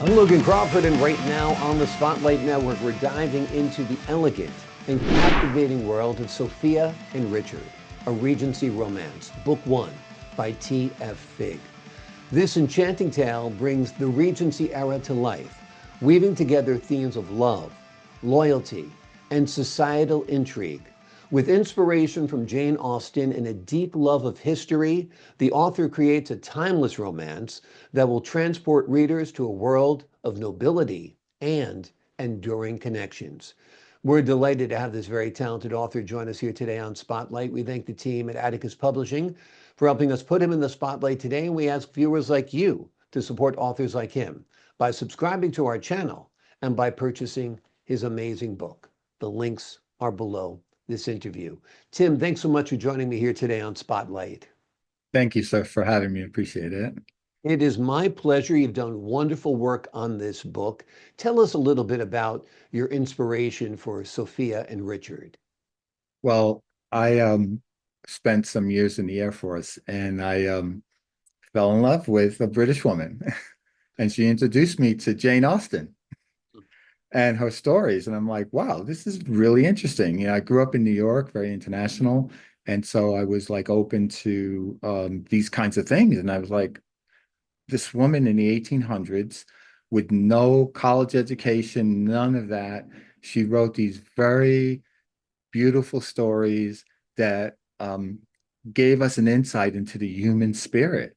I'm Logan Crawford, and right now on the Spotlight Network, we're diving into the elegant and captivating world of Sofia and Richard, a Regency romance, Book One by T.F. Figg. This enchanting tale brings the Regency era to life, weaving together themes of love, loyalty, and societal intrigue. With inspiration from Jane Austen and a deep love of history, the author creates a timeless romance that will transport readers to a world of nobility and enduring connections. We're delighted to have this very talented author join us here today on Spotlight. We thank the team at Atticus Publishing for helping us put him in the spotlight today, and we ask viewers like you to support authors like him by subscribing to our channel and by purchasing his amazing book. The links are below this interview. Tim, thanks so much for joining me here today on Spotlight. Thank you, sir, for having me. Appreciate it. It is my pleasure. You've done wonderful work on this book. Tell us a little bit about your inspiration for Sofia and Richard. Well, I spent some years in the Air Force and I fell in love with a British woman. And she introduced me to Jane Austen and her stories. And I'm like, wow, this is really interesting. I grew up in New York, very international. And so I was like open to these kinds of things. And I was like, this woman in the 1800s with no college education, none of that. She wrote these very beautiful stories that gave us an insight into the human spirit.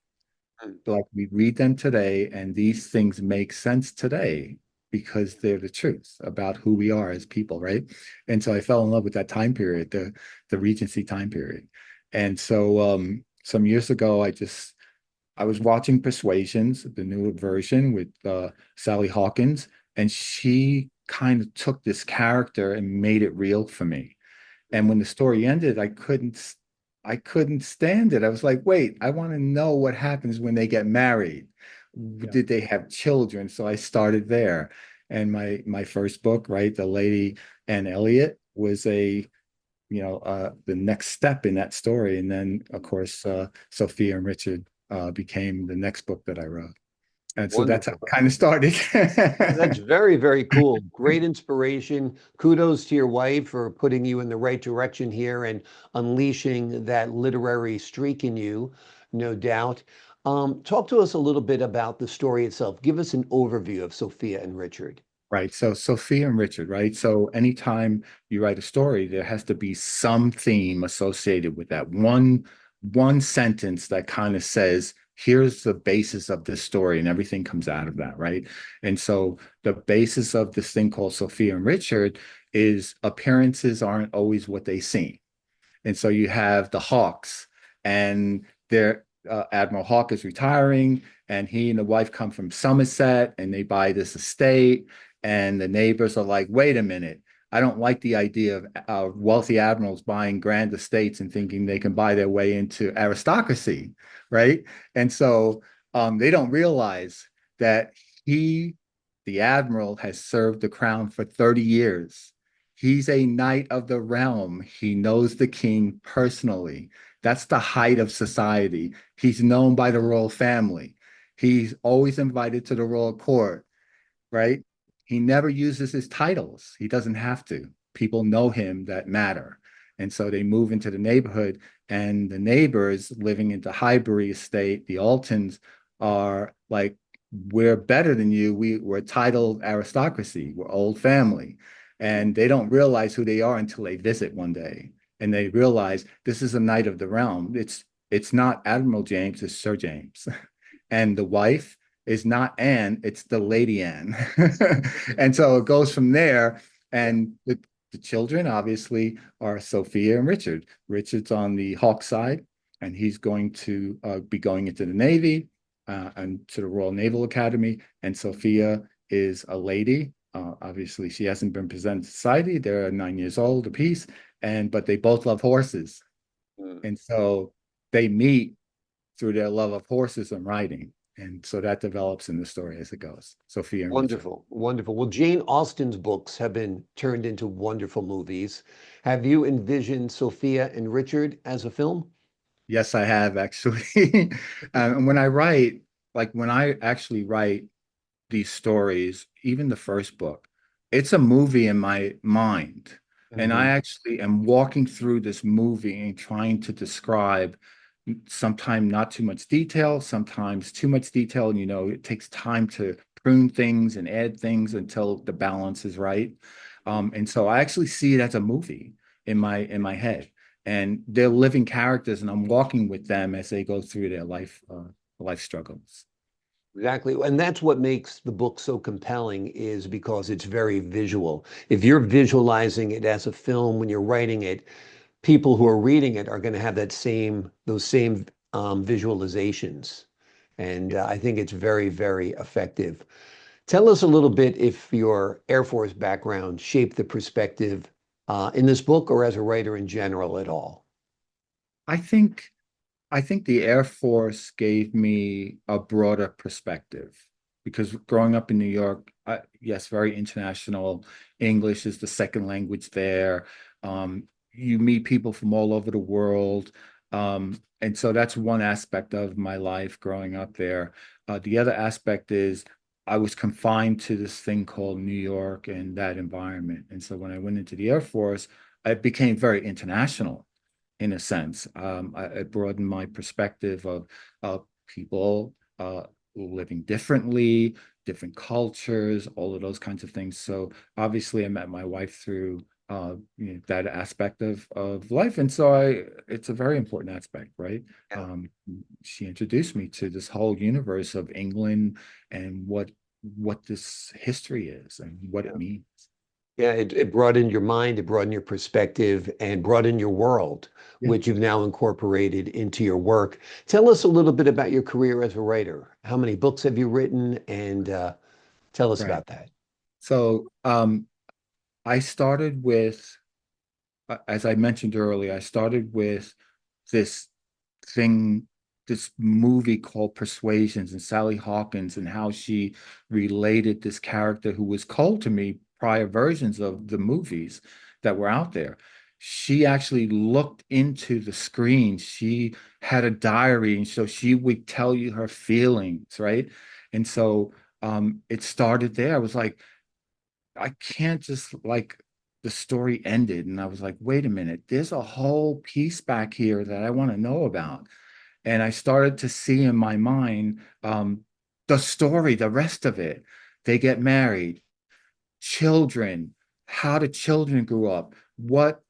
Like we read them today, and these things make sense today because they're the truth about who we are as people, right? And so I fell in love with that time period, the Regency time period. And so some years ago, I was watching Persuasions, the new version with Sally Hawkins, and she kind of took this character and made it real for me. And when the story ended, I couldn't stand it. I was like, wait, I want to know what happens when they get married. Yeah. Did they have children? So I started there. And my first book, right, The Lady and Elliot, was the next step in that story. And then, of course, Sofia and Richard became the next book that I wrote. And so that's how Wonderful. it kind of started. That's very, very cool. Great inspiration. Kudos to your wife for putting you in the right direction here and unleashing that literary streak in you, no doubt. Talk to us a little bit about the story itself. Give us an overview of Sofia and Richard. Right. So Sophia and Richard, right? So anytime you write a story, there has to be some theme associated with that. One sentence that kind of says, here's the basis of this story, and everything comes out of that, right? And so the basis of this thing called Sophia and Richard is appearances aren't always what they seem. And so you have the Hawks, and their Admiral Hawke is retiring, and he and the wife come from Somerset, and they buy this estate. And the neighbors are like, wait a minute, I don't like the idea of wealthy admirals buying grand estates and thinking they can buy their way into aristocracy, right? And so they don't realize that he, the admiral, has served the crown for 30 years. He's a knight of the realm. He knows the king personally. That's the height of society. He's known by the royal family. He's always invited to the royal court, right? He never uses his titles. He doesn't have to. People know him that matter. And so they move into the neighborhood, and the neighbors living into Highbury Estate, the Altons, are like, we're better than you. We're titled aristocracy. We're old family. And they don't realize who they are until they visit one day. And they realize this is a knight of the realm. It's not Admiral James, it's Sir James. And the wife is not Anne, it's the Lady Anne. And so it goes from there. And the children obviously are Sophia and Richard. Richard's on the Hawk side, and he's going to be going into the Navy and to the Royal Naval Academy. And Sophia is a lady. Obviously, she hasn't been presented to society. They're 9 years old apiece, but they both love horses. Mm. And so they meet through their love of horses and riding. And so that develops in the story as it goes. Sophia and Richard. Wonderful, wonderful. Well, Jane Austen's books have been turned into wonderful movies. Have you envisioned Sophia and Richard as a film? Yes, I have actually. And when I write, like when I actually write these stories, even the first book, it's a movie in my mind. And I Hmm. actually am walking through this movie and trying to describe sometimes not too much detail, sometimes too much detail. And, it takes time to prune things and add things until the balance is right. And so I actually see it as a movie in my head. And they're living characters, and I'm walking with them as they go through their life struggles. Exactly. And that's what makes the book so compelling is because it's very visual. If you're visualizing it as a film when you're writing it, people who are reading it are going to have those same visualizations. And I think it's very, very effective. Tell us a little bit if your Air Force background shaped the perspective in this book or as a writer in general at all. I think I think the Air Force gave me a broader perspective because growing up in New York, yes, very international. English is the second language there. You meet people from all over the world. And so that's one aspect of my life growing up there. The other aspect is I was confined to this thing called New York and that environment. And so when I went into the Air Force, I became very international in a sense. It broadened my perspective of people living differently, different cultures, all of those kinds of things. So obviously, I met my wife through that aspect of life, and so it's a very important aspect, right? Yeah. Um, she introduced me to this whole universe of England and what this history is and what it Yeah. means. Yeah, it broadened your mind, it broadened your perspective, and broadened your world, Yeah, which you've now incorporated into your work. Tell us a little bit about your career as a writer. How many books have you written? And tell us right. about that. So I started with, as I mentioned earlier, I started with this thing, this movie called Persuasions and Sally Hawkins and how she related this character who was cold to me prior versions of the movies that were out there. She actually looked into the screen. She had a diary, and so she would tell you her feelings, right? And so it started there. I was like, I can't just like the story ended. And I was like, wait a minute, there's a whole piece back here that I want to know about. And I started to see in my mind the story, the rest of it. They get married, children, how the children grew up, what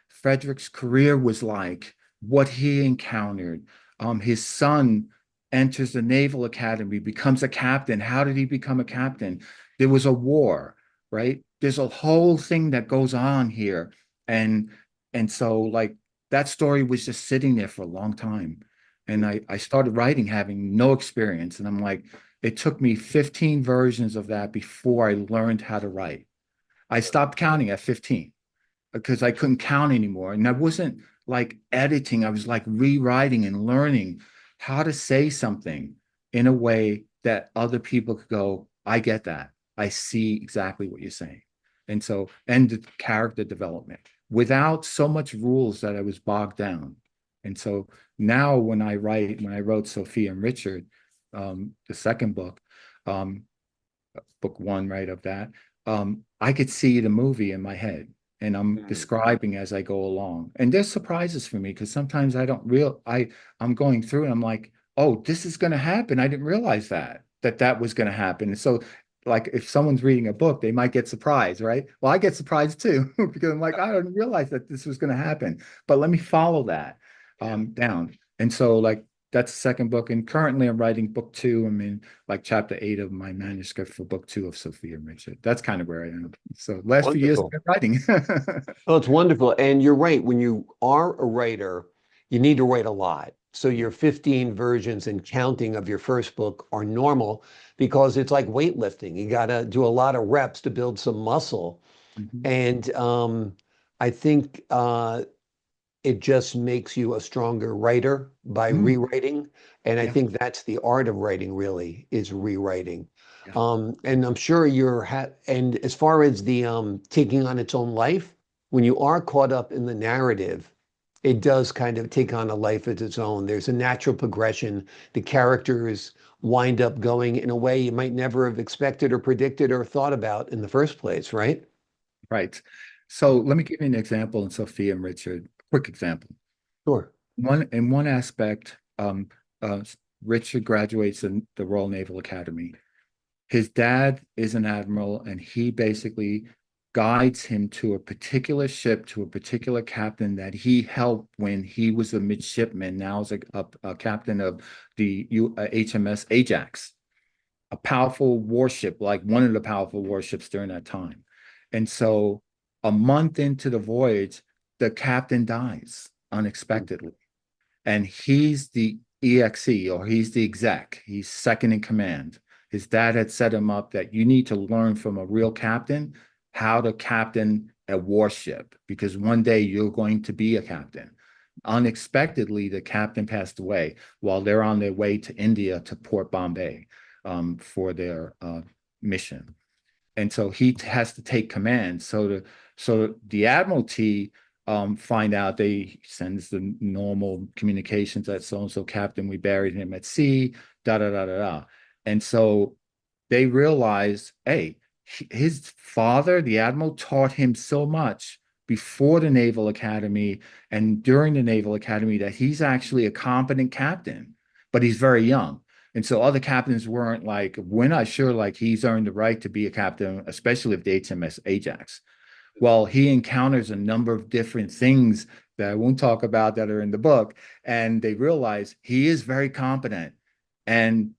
Frederick's career was like, what he encountered. His son enters the Naval Academy, becomes a captain. How did he become a captain? There was a war, right? There's a whole thing that goes on here. And and so like that story was just sitting there for a long time. And I started writing having no experience. And I'm like, it took me 15 versions of that before I learned how to write. I stopped counting at 15 because I couldn't count anymore. And I wasn't like editing, I was like rewriting and learning how to say something in a way that other people could go, I get that. I see exactly what you're saying. And so, and the character development without so much rules that I was bogged down. And so now when I wrote Sophia and Richard, the second book, um, book one, right, of that, I could see the movie in my head and I'm Mm. describing as I go along. And there's surprises for me because sometimes I'm going through and I'm like, oh, this is going to happen. I didn't realize that was going to happen. And so like if someone's reading a book, they might get surprised, right? Well, I get surprised too because I'm like, I didn't realize that this was going to happen, but let me follow that Yeah. down. And so like that's the second book. And currently I'm writing book two. I'm in like chapter 8 of my manuscript for book two of Sophia and Richard. That's kind of where I am. So last few years I've Wonderful. been writing. Oh, it's wonderful. And you're right. When you are a writer, you need to write a lot. So Yeah. your 15 versions and counting of your first book are normal because it's like weightlifting. You got to do a lot of reps to build some muscle. Mhm. And I think it just makes you a stronger writer by Mm, rewriting. And I yeah, think that's the art of writing, really, is rewriting. yeah. And I'm sure and as far as the taking on its own life, when you are caught up in the narrative, it does kind of take on a life of its own. There's a natural progression. The characters wind up going in a way you might never have expected or predicted or thought about in the first place, right? Right. So let me give you an example in Sophia and Richard. Quick example. Sure. One aspect, uh, Richard graduates in the Royal Naval Academy. His dad is an admiral, and he basically guides him to a particular ship, to a particular captain that he helped when he was a midshipman. Now is a captain of the HMS Ajax, a powerful warship, like one of the powerful warships during that time. And so, a month into the voyage, the captain dies unexpectedly, and he's the EXE, or he's the exec. He's second in command. His dad had set him up that you need to learn from a real captain how to captain a warship, because one day you're going to be a captain. Unexpectedly, the captain passed away while they're on their way to India, to Port Bombay, for their mission. And so he has to take command. So the Admiralty find out, they sends the normal communications that so and so captain, we buried him at sea, da da da da da. And so they realize, hey, his father, the admiral, taught him so much before the Naval Academy and during the Naval Academy that he's actually a competent captain, but he's very young. And so other captains weren't like, we're not sure like he's earned the right to be a captain, especially of the HMS Ajax. Well, he encounters a number of different things that I won't talk about that are in the book, and they realize he is very competent. And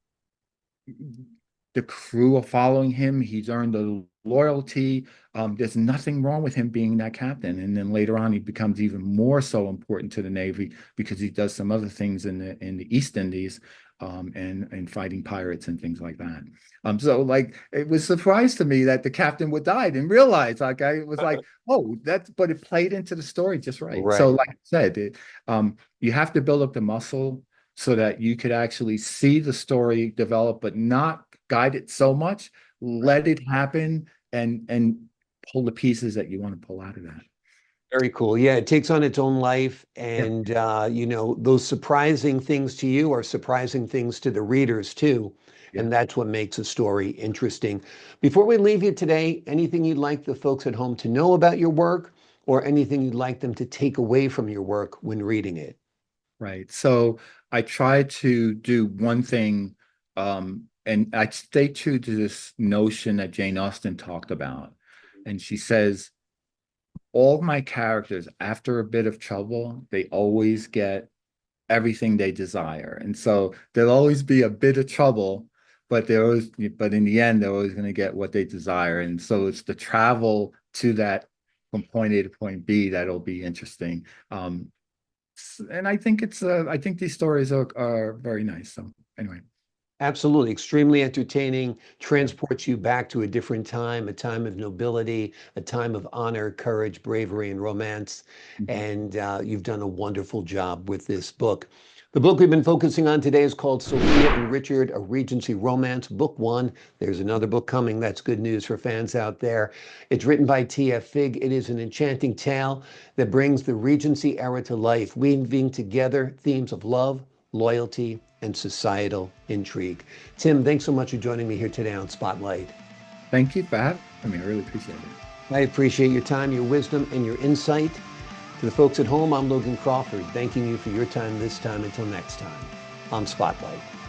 the crew are following him. He's earned the loyalty. There's nothing wrong with him being that captain. And then later on, he becomes even more so important to the Navy because he does some other things in the East Indies, and fighting pirates and things like that. So like it was a surprise to me that the captain would die. I didn't realize. Like I was like, oh, but it played into the story just right. So Right. like I said, you have to build up the muscle so that you could actually see the story develop, but not guide it so much. Let it happen and pull the pieces that you want to pull out of that. Very cool. Yeah, it takes on its own life. Yeah, And, those surprising things to you are surprising things to the readers too. yeah. And that's what makes a story interesting. Before we leave you today, anything you'd like the folks at home to know about your work, or anything you'd like them to take away from your work when reading it? Right. So I try to do one thing, and I stay true to this notion that Jane Austen talked about. And she says, all of my characters, after a bit of trouble, they always get everything they desire. And so there'll always be a bit of trouble, but but in the end, they're always going to get what they desire. And so it's the travel to that from point A to point B that'll be interesting. And I think these stories are very nice. So anyway, Absolutely. Extremely entertaining, transports you back to a different time, a time of nobility, a time of honor, courage, bravery, and romance. mhm. And you've done a wonderful job with this book. The book we've been focusing on today is called Sophia and Richard, a Regency Romance, Book One. There's another book coming. That's good news for fans out there. It's written by T.F. Figg. It is an enchanting tale that brings the Regency era to life, weaving together themes of love, loyalty, and societal intrigue. Tim, thanks so much for joining me here today on Spotlight. Thank you for having me. I really appreciate it. I appreciate your time, your wisdom, and your insight. To the folks at home, I'm Logan Crawford, thanking you for your time this time. Until next time on Spotlight.